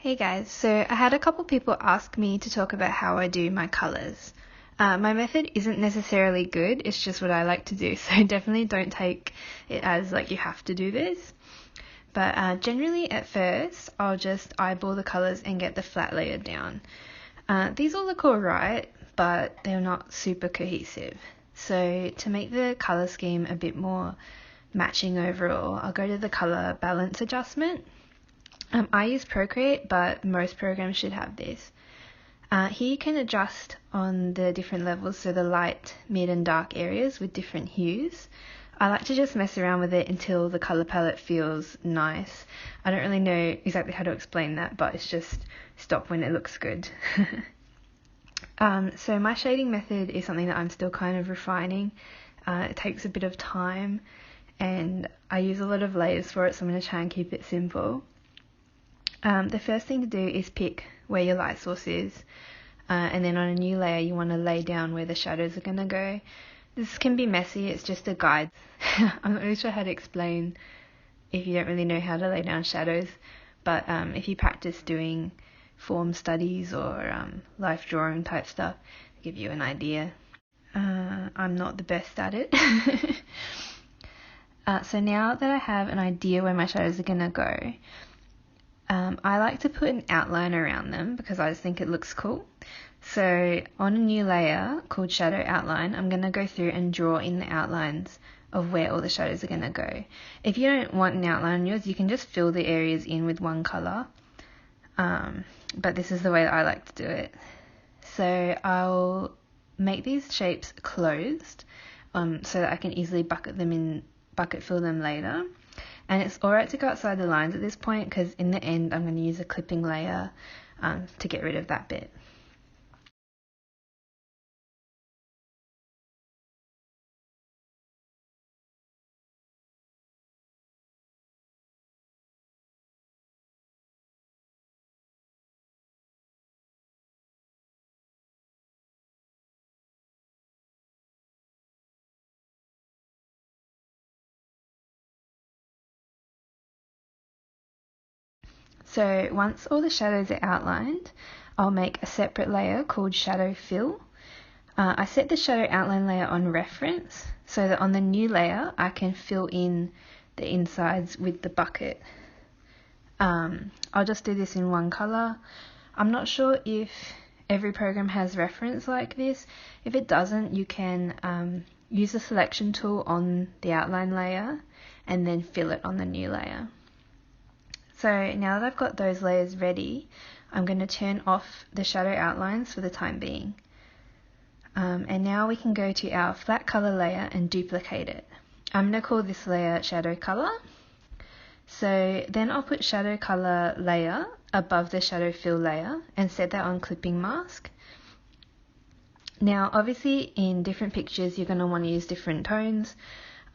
Hey guys, so I had a couple people ask me to talk about how I do my colours. My method isn't necessarily good, it's just what I like to do, so definitely don't take it as like you have to do this. But generally at first, I'll just eyeball the colours and get the flat layer down. These all look alright, but they're not super cohesive. So to make the colour scheme a bit more matching overall, I'll go to the colour balance adjustment. I use Procreate, but most programs should have this. Here you can adjust on the different levels, so the light, mid and dark areas with different hues. I like to just mess around with it until the colour palette feels nice. I don't really know exactly how to explain that, but it's just stop when it looks good. So my shading method is something that I'm still kind of refining. It takes a bit of time and I use a lot of layers for it, so I'm going to try and keep it simple. The first thing to do is pick where your light source is, and then on a new layer you want to lay down where the shadows are going to go. This can be messy, it's just a guide. I'm not really sure how to explain if you don't really know how to lay down shadows, but if you practice doing form studies or life drawing type stuff, it'll give you an idea. I'm not the best at it. So now that I have an idea where my shadows are going to go, I like to put an outline around them because I just think it looks cool. So on a new layer called Shadow Outline, I'm going to go through and draw in the outlines of where all the shadows are going to go. If you don't want an outline on yours, you can just fill the areas in with one colour. But this is the way that I like to do it. So I'll make these shapes closed so that I can easily bucket fill them later. And it's alright to go outside the lines at this point because in the end I'm going to use a clipping layer to get rid of that bit. So once all the shadows are outlined, I'll make a separate layer called Shadow Fill. I set the shadow outline layer on reference so that on the new layer I can fill in the insides with the bucket. I'll just do this in one colour. I'm not sure if every program has reference like this. If it doesn't, you can use the selection tool on the outline layer and then fill it on the new layer. So now that I've got those layers ready, I'm going to turn off the shadow outlines for the time being. And now we can go to our flat color layer and duplicate it. I'm going to call this layer shadow color. So then I'll put shadow color layer above the shadow fill layer and set that on clipping mask. Now obviously in different pictures you're going to want to use different tones.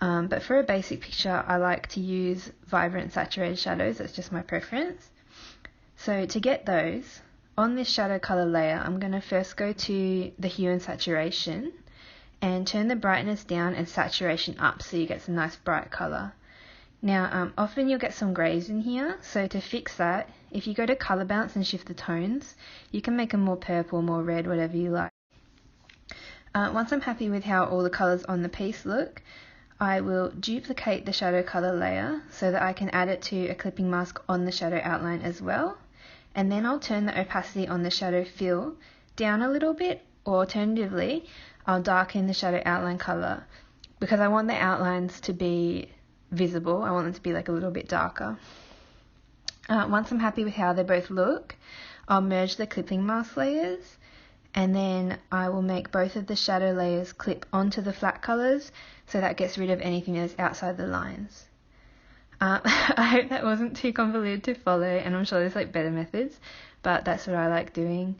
But for a basic picture, I like to use vibrant saturated shadows. That's just my preference. So to get those, on this shadow color layer, I'm going to first go to the hue and saturation and turn the brightness down and saturation up so you get some nice bright color. Now, often you'll get some grays in here. So to fix that, if you go to color balance and shift the tones, you can make them more purple, more red, whatever you like. Once I'm happy with how all the colors on the piece look, I will duplicate the shadow color layer so that I can add it to a clipping mask on the shadow outline as well. And then I'll turn the opacity on the shadow fill down a little bit, or alternatively, I'll darken the shadow outline color because I want the outlines to be visible. I want them to be like a little bit darker. Once I'm happy with how they both look, I'll merge the clipping mask layers. And then I will make both of the shadow layers clip onto the flat colors so that gets rid of anything that's outside the lines. I hope that wasn't too convoluted to follow, and I'm sure there's like better methods, but that's what I like doing.